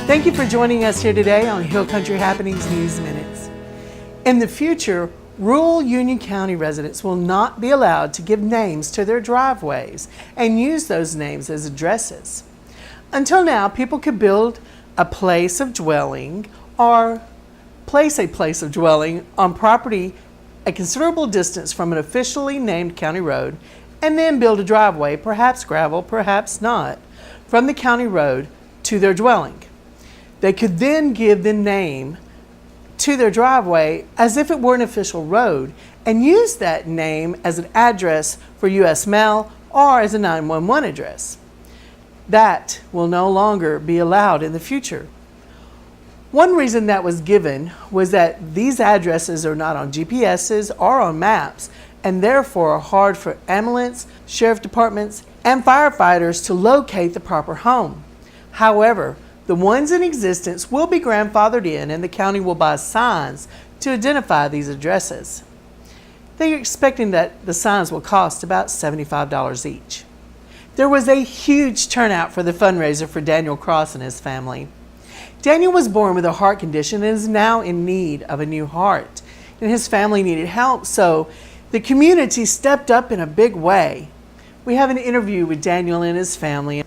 Thank you for joining us here today on Hill Country Happenings News Minutes. In the future, rural Union County residents will not be allowed to give names to their driveways and use those names as addresses. Until now, people could build a place of dwelling or place a place of dwelling on property a considerable distance from an officially named county road and then build a driveway, perhaps gravel, perhaps not, from the county road to their dwelling. They could then give the name to their driveway as if it were an official road and use that name as an address for U.S. mail or as a 911 address. That will no longer be allowed in the future. One reason that was given was that these addresses are not on GPSs or on maps and therefore are hard for ambulance, sheriff departments, and firefighters to locate the proper home. However, the ones in existence will be grandfathered in and the county will buy signs to identify these addresses. They are expecting that the signs will cost about $75 each. There was a huge turnout for the fundraiser for Daniel Cross and his family. Daniel was born with a heart condition and is now in need of a new heart. And his family needed help, so the community stepped up in a big way. We have an interview with Daniel and his family.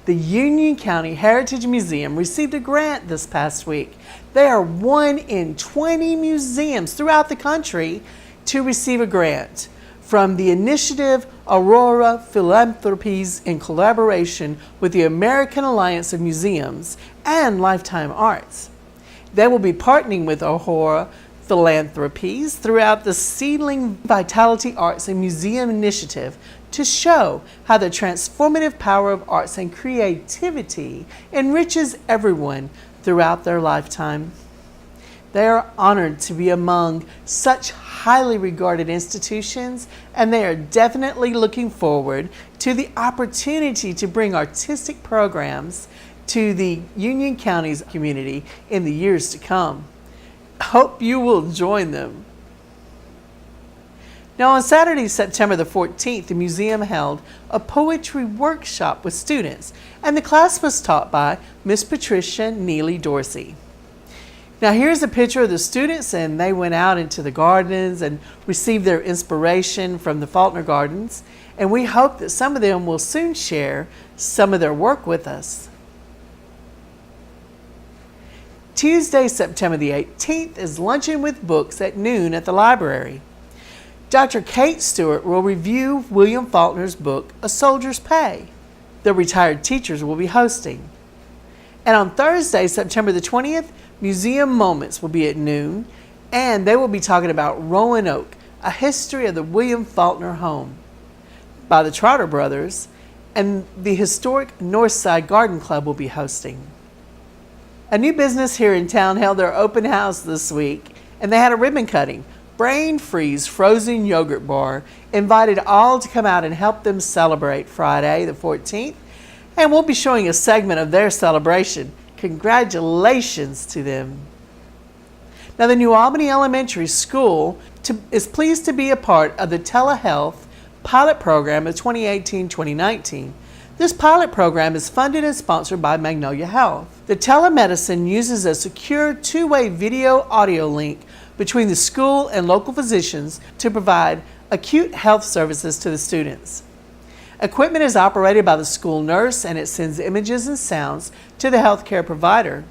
The Union County Heritage Museum received a grant this past week. They are one in 20 museums throughout the country to receive a grant from the initiative Aurora Philanthropies in collaboration with the American Alliance of Museums and Lifetime Arts. They will be partnering with Aurora Philanthropies throughout the Seedling Vitality Arts and Museum Initiative to show how the transformative power of arts and creativity enriches everyone throughout their lifetime. They are honored to be among such highly regarded institutions, and they are definitely looking forward to the opportunity to bring artistic programs to the Union County's community in the years to come. Hope you will join them. Now on Saturday, September the 14th, the museum held a poetry workshop with students, and the class was taught by Miss Patricia Neely Dorsey. Now here's a picture of the students, and they went out into the gardens and received their inspiration from the Faulkner Gardens, and we hope that some of them will soon share some of their work with us. Tuesday, September the 18th is Luncheon with Books at noon at the library. Dr. Kate Stewart will review William Faulkner's book, A Soldier's Pay. The retired teachers will be hosting. And on Thursday, September the 20th, Museum Moments will be at noon, and they will be talking about Roanoke, a history of the William Faulkner home by the Trotter Brothers, and the historic Northside Garden Club will be hosting. A new business here in town held their open house this week, and they had a ribbon cutting. Brain Freeze Frozen Yogurt Bar invited all to come out and help them celebrate Friday the 14th, and we'll be showing a segment of their celebration. Congratulations to them. Now the New Albany Elementary School is pleased to be a part of the telehealth pilot program of 2018-2019. This pilot program is funded and sponsored by Magnolia Health. The telemedicine uses a secure two-way video audio link between the school and local physicians to provide acute health services to the students. Equipment is operated by the school nurse, and it sends images and sounds to the healthcare provider.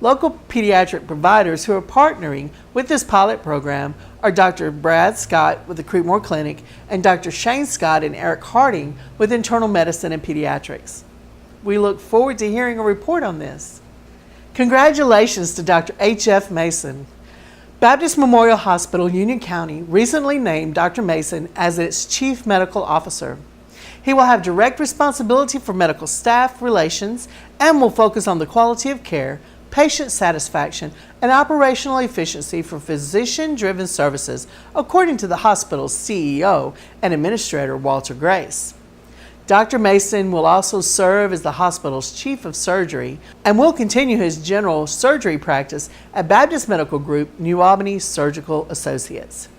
Local pediatric providers who are partnering with this pilot program are Dr. Brad Scott with the Creekmore Clinic and Dr. Shane Scott and Eric Harding with Internal Medicine and Pediatrics. We look forward to hearing a report on this. Congratulations to Dr. H.F. Mason. Baptist Memorial Hospital, Union County, recently named Dr. Mason as its Chief Medical Officer. He will have direct responsibility for medical staff relations and will focus on the quality of care, patient satisfaction, and operational efficiency for physician-driven services, according to the hospital's CEO and administrator, Walter Grace. Dr. Mason will also serve as the hospital's chief of surgery and will continue his general surgery practice at Baptist Medical Group, New Albany Surgical Associates.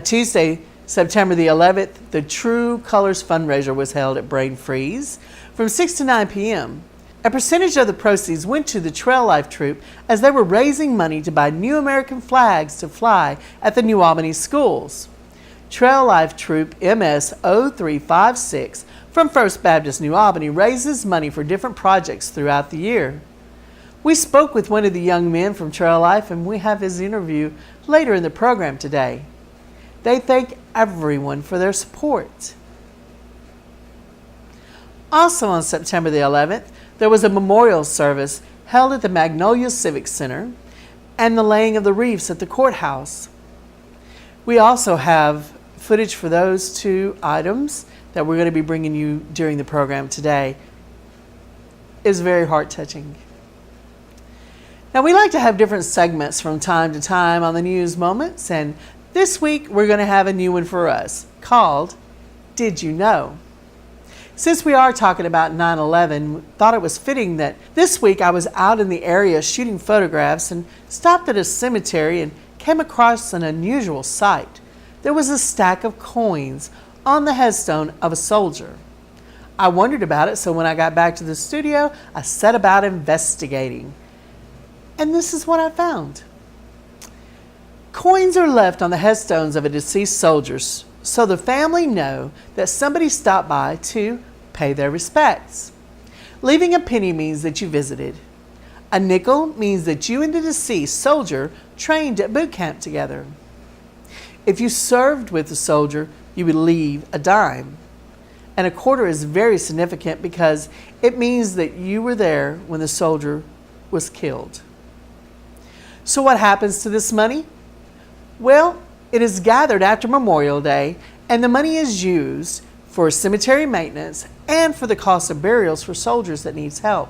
Tuesday, September the 11th, the True Colors fundraiser was held at Brain Freeze from 6 to 9 p.m. A percentage of the proceeds went to the Trail Life Troop as they were raising money to buy new American flags to fly at the New Albany schools. Trail Life Troop MS 0356 from First Baptist New Albany raises money for different projects throughout the year. We spoke with one of the young men from Trail Life, and we have his interview later in the program today. They thank everyone for their support. Also on September the 11th, there was a memorial service held at the Magnolia Civic Center and the laying of the wreaths at the courthouse. We also have footage for those two items that we're going to be bringing you during the program today. It's very heart-touching. Now, we like to have different segments from time to time on the News Moments, and this week we're going to have a new one for us called Did You Know? Since we are talking about 9/11, thought it was fitting that this week I was out in the area shooting photographs and stopped at a cemetery and came across an unusual sight. There was a stack of coins on the headstone of a soldier. I wondered about it, so when I got back to the studio, I set about investigating. And this is what I found. Coins are left on the headstones of a deceased soldier so the family know that somebody stopped by to pay their respects. Leaving a penny means that you visited. A nickel means that you and the deceased soldier trained at boot camp together. If you served with the soldier, you would leave a dime. And a quarter is very significant because it means that you were there when the soldier was killed. So what happens to this money? Well, it is gathered after Memorial Day, and the money is used for cemetery maintenance and for the cost of burials for soldiers that needs help.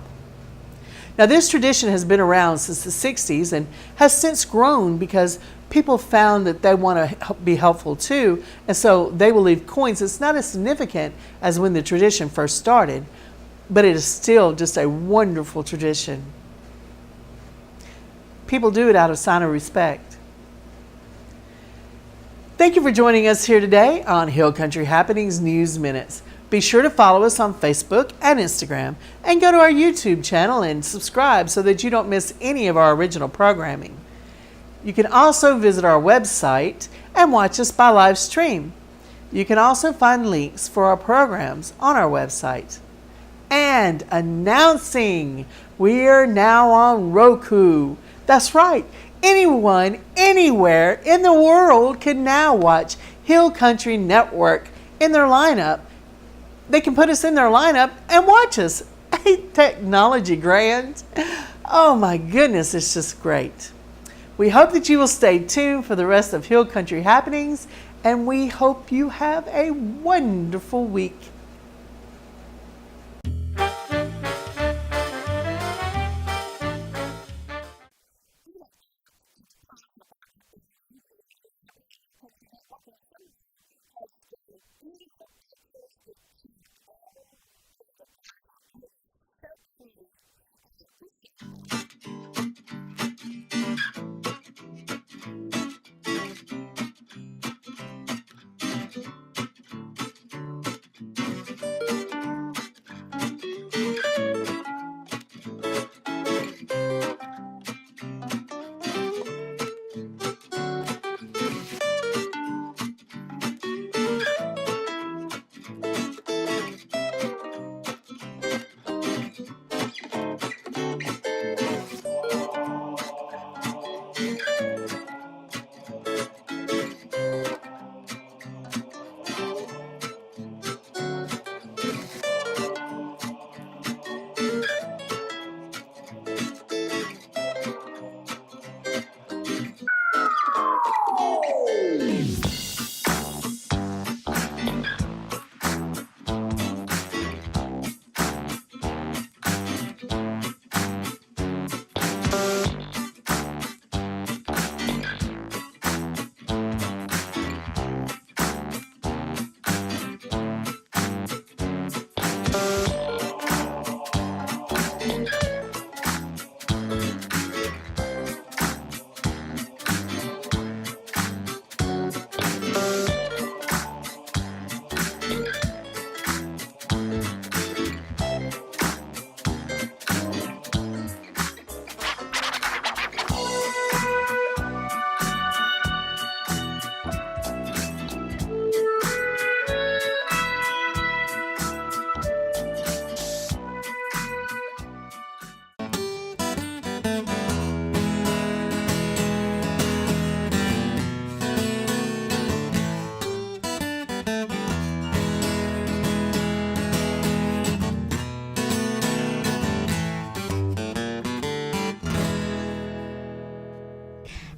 Now, this tradition has been around since the 60s and has since grown because people found that they want to be helpful too, and so they will leave coins. It's not as significant as when the tradition first started, but it is still just a wonderful tradition. People do it out of sign of respect. Thank you for joining us here today on Hill Country Happenings News Minutes. Be sure to follow us on Facebook and Instagram and go to our YouTube channel and subscribe so that you don't miss any of our original programming. You can also visit our website and watch us by live stream. You can also find links for our programs on our website. And announcing, we are now on Roku. That's right. Anyone, anywhere in the world can now watch Hill Country Network in their lineup. They can put us in their lineup and watch us. Ain't technology grand? Oh my goodness, it's just great. We hope that you will stay tuned for the rest of Hill Country Happenings, and we hope you have a wonderful week.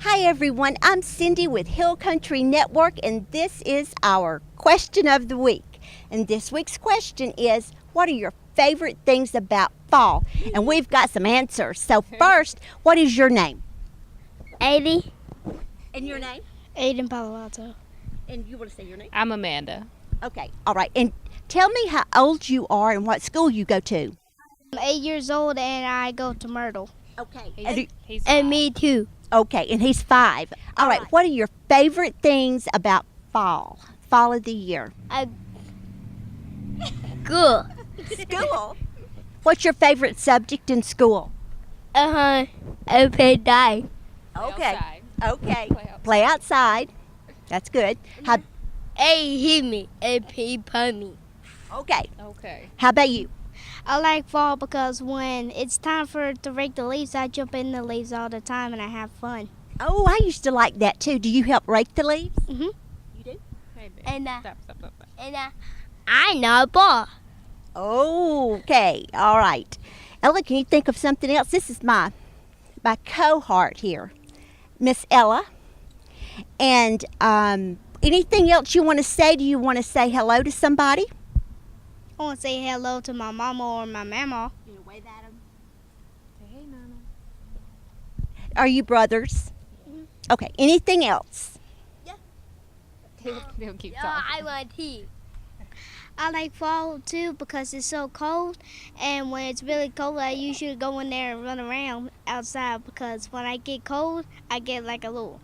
Hi everyone, I'm Cindy with Hill Country Network, and this is our question of the week. And this week's question is, what are your favorite things about fall? And we've got some answers. So first, what is your name? Adi. And your name? Aiden Palo Alto. And you want to say your name? I'm Amanda. Okay, all right. And tell me how old you are and what school you go to. I'm 8 years old and I go to Myrtle. Okay. And me too. Okay, and he's 5. All right, what are your favorite things about fall? Fall of the year. Good. School. What's your favorite subject in school? Open day. Okay. Okay. Play outside. Play outside. That's good. How, A hit me. A pee me. okay. Okay. How about you? I like fall because when it's time to rake the leaves, I jump in the leaves all the time and I have fun. Oh, I used to like that too. Do you help rake the leaves? Mhm. You do? Maybe. And Stop. I know ball. Okay. All right. Ella, can you think of something else? This is my cohort here, Miss Ella. And anything else you want to say? Do you want to say hello to somebody? I want to say hello to my mama or my mama. You know, wave at them. Say hey, Mama. Are you brothers? Okay. Anything else? They'll keep talking. want tea. I like fall too because it's so cold, and when it's really cold, I usually go in there and run around outside because when I get cold, I get like a little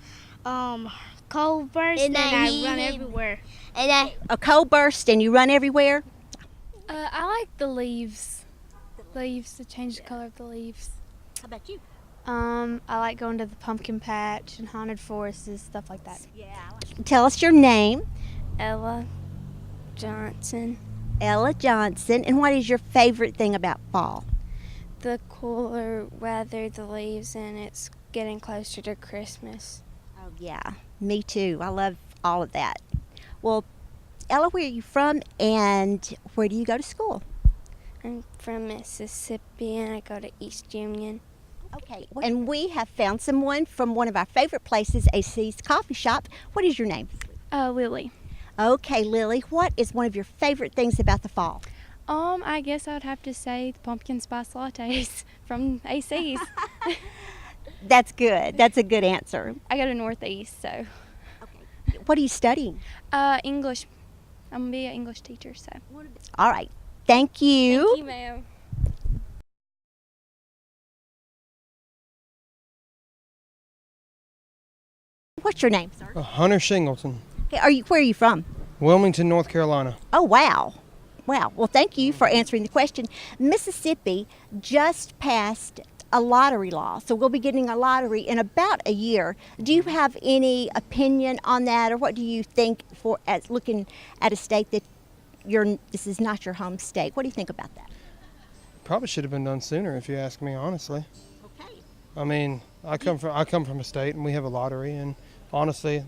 cold burst and I run everywhere. A cold burst and you run everywhere? I like the leaves. To change the color of the leaves. How about you? I like going to the pumpkin patch and haunted forests and stuff like that. Yeah. Tell us your name. Ella Johnson. Ella Johnson. And what is your favorite thing about fall? The cooler weather, the leaves, and it's getting closer to Christmas. Oh, yeah. Me too. I love all of that. Well, Ella, where are you from and where do you go to school? I'm from Mississippi and I go to East Union. Okay. And we have found someone from one of our favorite places, AC's Coffee Shop. What is your name? Lily. Okay, Lily, what is one of your favorite things about the fall? I guess I'd have to say the pumpkin spice lattes from AC's. That's good. That's a good answer. I go to Northeast, so. Okay. What are you studying? English. I'm gonna be an English teacher, so. All right. Thank you. Thank you, ma'am. What's your name, sir? Hunter Shingleton, Okay, where are you from? Wilmington, North Carolina. Oh, wow. Wow. Well, thank you for answering the question. Mississippi just passed a lottery law, so we'll be getting a lottery in about a year. Do you have any opinion on that, or what do you think for as looking at a state that this is not your home state? What do you think about that? Probably should have been done sooner, if you ask me honestly. Okay. I mean, I come from a state, and we have a lottery, and honestly,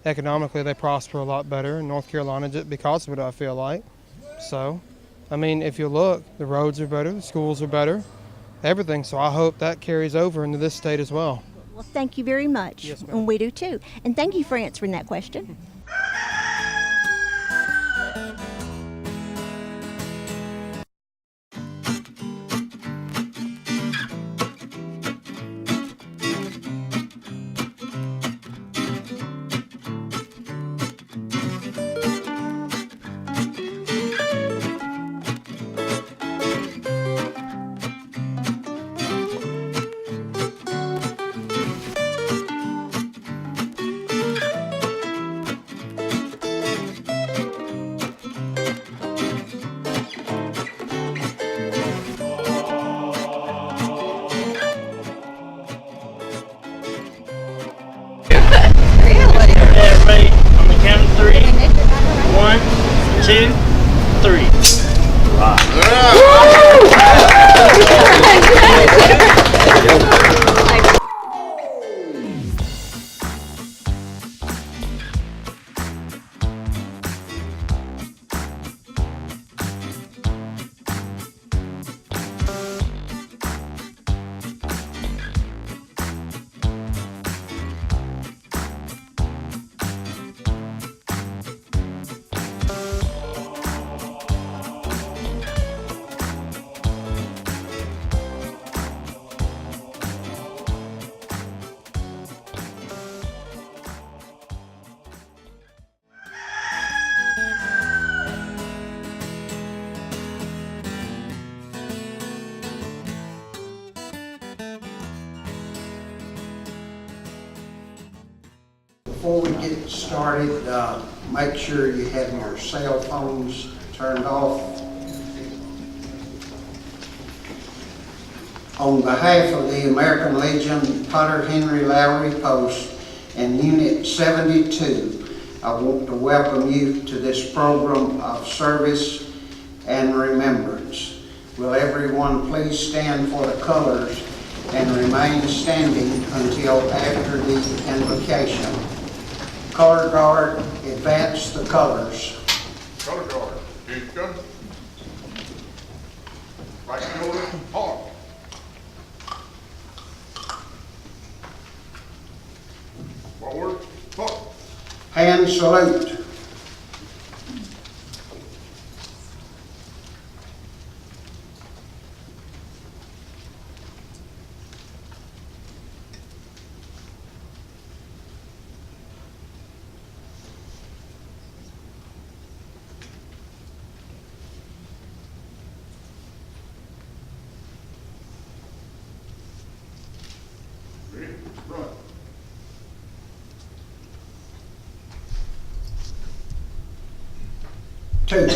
economically they prosper a lot better in North Carolina just because of it. I feel like. So, I mean, if you look, the roads are better, the schools are better, everything. So I hope that carries over into this state as well. Well, thank you very much. Yes, ma'am. And we do too. And thank you for answering that question. Everybody on the count of 3. 1, 2, 3. before we get started, make sure you have your cell phones turned off. On behalf of the American Legion Potter Henry Lowry Post and Unit 72, I want to welcome you to this program of service and remembrance. Will everyone please stand for the colors and remain standing until after the invocation. Color guard, advance the colors. Color guard, keep coming. Right shoulder, hard. Forward, forward. Hand salute. Ready, run. Two.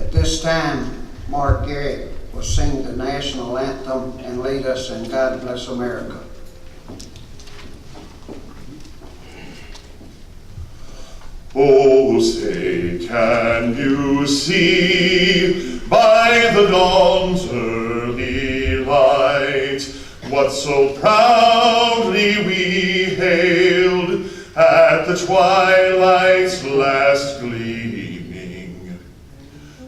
At this time, Mark Garrett will sing the national anthem and lead us in God Bless America. Oh, say, can you see by the dawn's early light what so proudly we hailed at the twilight's last gleaming,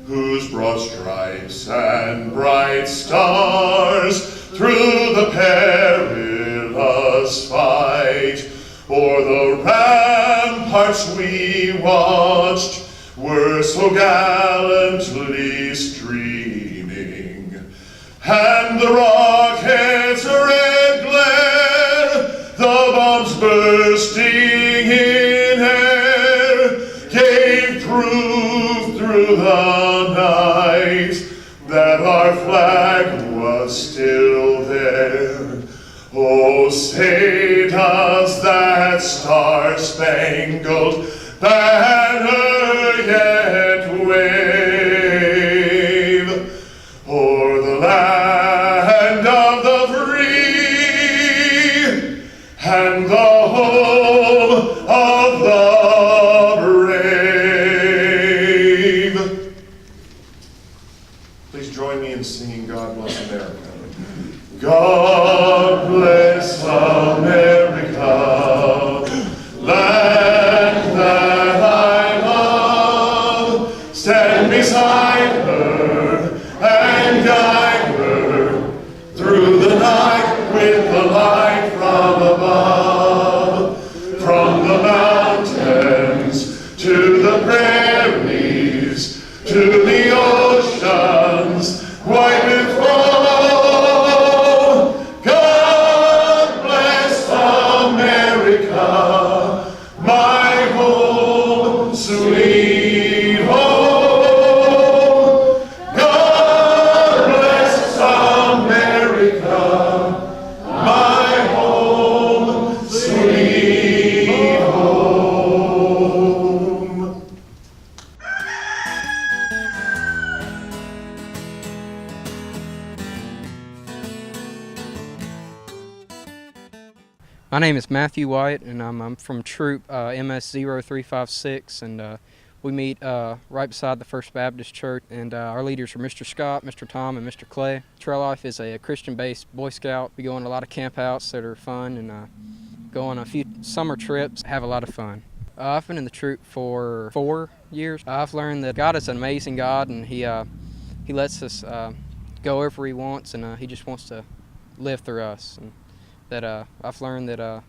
whose broad stripes and bright stars through the perilous fight o'er the ramparts we watched were so gallantly streaming, and the rocket's red glare, the bombs bursting in air, gave proof through the night that our flag was still there. Oh, say does that star-spangled banner yet wave o'er the land of the free and the home of the brave? Please join me in singing God Bless America. God bless America, land that I love. Stand beside her and guide her through the night with the light from above. From the mountains to the prairies to the oceans white with foam. Sweet home, God bless America, my home, sweet home. My name is Matthew White, and I'm from Troop MS-0356, and we meet right beside the First Baptist Church, and our leaders are Mr. Scott, Mr. Tom, and Mr. Clay. Trail Life is a Christian-based Boy Scout. We go on a lot of campouts that are fun, and go on a few summer trips, have a lot of fun. I've been in the troop for 4 years. I've learned that God is an amazing God, and He lets us go wherever He wants, and He just wants to live through us. And that I've learned that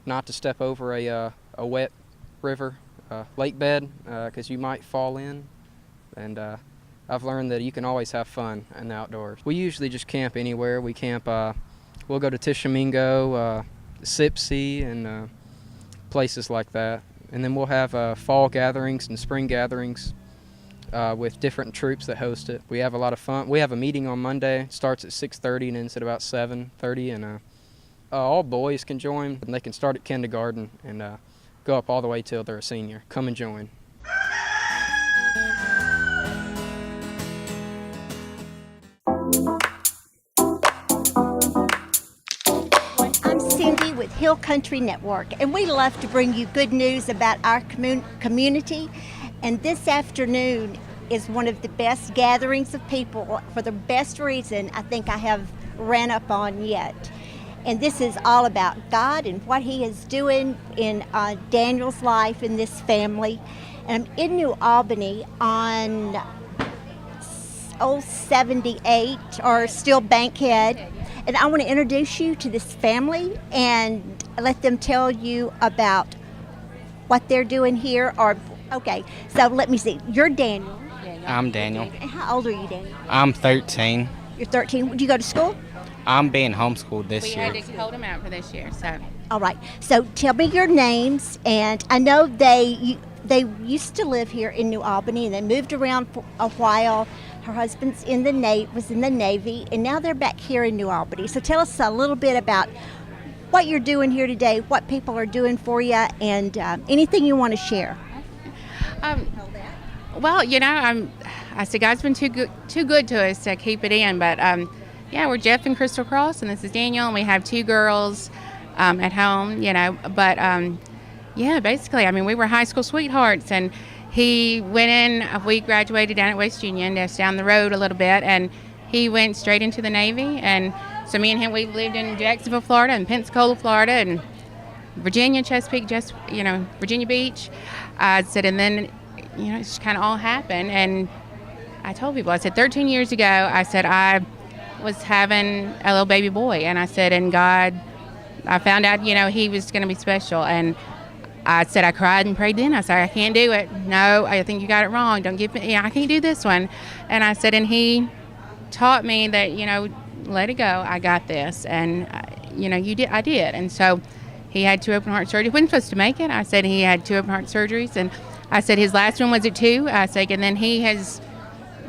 not to step over a wet river, lake bed, because you might fall in. And I've learned that you can always have fun in the outdoors. We usually just camp anywhere. We camp, we'll go to Tishomingo, Sipsey, and places like that. And then we'll have fall gatherings and spring gatherings with different troops that host it. We have a lot of fun. We have a meeting on Monday. It starts at 6:30 and ends at about 7:30, and All boys can join, and they can start at kindergarten and go up all the way till they're a senior. Come and join. I'm Cindy with Hill Country Network, and we love to bring you good news about our community. And this afternoon is one of the best gatherings of people for the best reason I think I have ran up on yet. And this is all about God and what He is doing in Daniel's life in this family. And I'm in New Albany on 78 or still Bankhead. And I want to introduce you to this family and let them tell you about what they're doing here. Okay, so let me see. You're Daniel. I'm Daniel. And how old are you, Daniel? I'm 13. You're 13. Would you go to school? I'm being homeschooled this We year. had to hold them out for this year, so. All right. So tell me your names. And I know they used to live here in New Albany, and they moved around for a while. Her husband's was in the Navy, and now they're back here in New Albany. So tell us a little bit about what you're doing here today, what people are doing for you, and anything you want to share. Well, you know, I said God's been too good to us to keep it in, but yeah, we're Jeff and Crystal Cross, and this is Daniel, and we have 2 girls at home, you know, but yeah, basically, I mean, we were high school sweethearts, and he went in, we graduated down at West Union, just down the road a little bit, and he went straight into the Navy, and so me and him, we lived in Jacksonville, Florida, and Pensacola, Florida, and Virginia, Chesapeake, Virginia Beach. I said, and then, you know, it just kind of all happened, and I told people, I said, 13 years ago, I said, I was having a little baby boy, and I said, and God, I found out, you know, he was going to be special, and I said, I cried and prayed then. I said, I can't do it. No, I think you got it wrong. Don't give me, I can't do this one. And I said, and he taught me that, you know, let it go. I got this. And, you know, I did. And so he had 2 open heart surgeries. He wasn't supposed to make it. I said he had 2 open heart surgeries. And I said his last one was at 2. I said, and then he has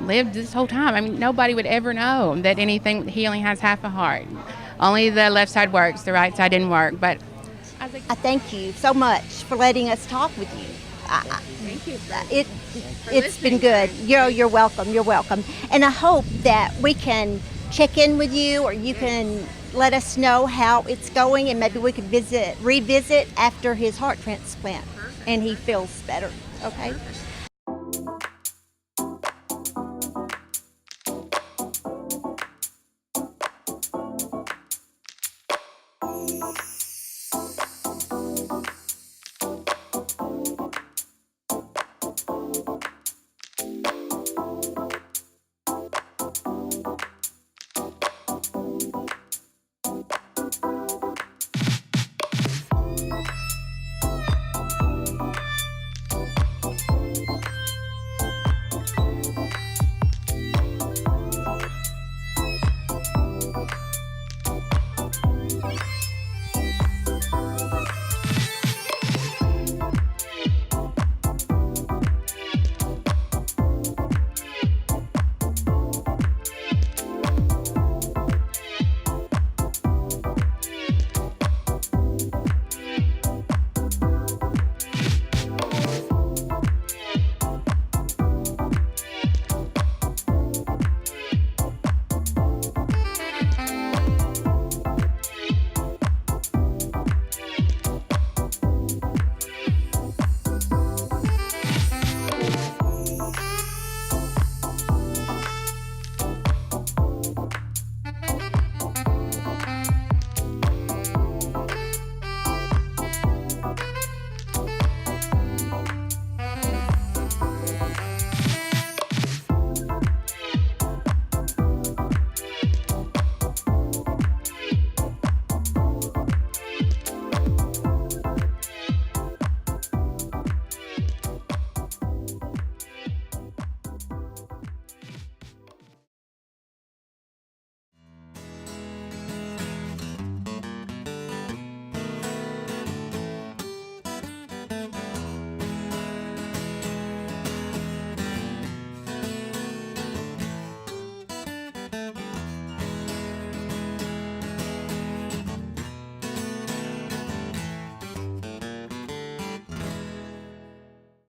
lived this whole time. I mean, nobody would ever know that he only has half a heart. Only the left side works. The right side didn't work. But I thank you so much for letting us talk with you. thank you. It's been good. You're welcome. You're welcome. And I hope that we can check in with you, or you can let us know how it's going, and maybe we could revisit after his heart transplant and he feels better. Okay?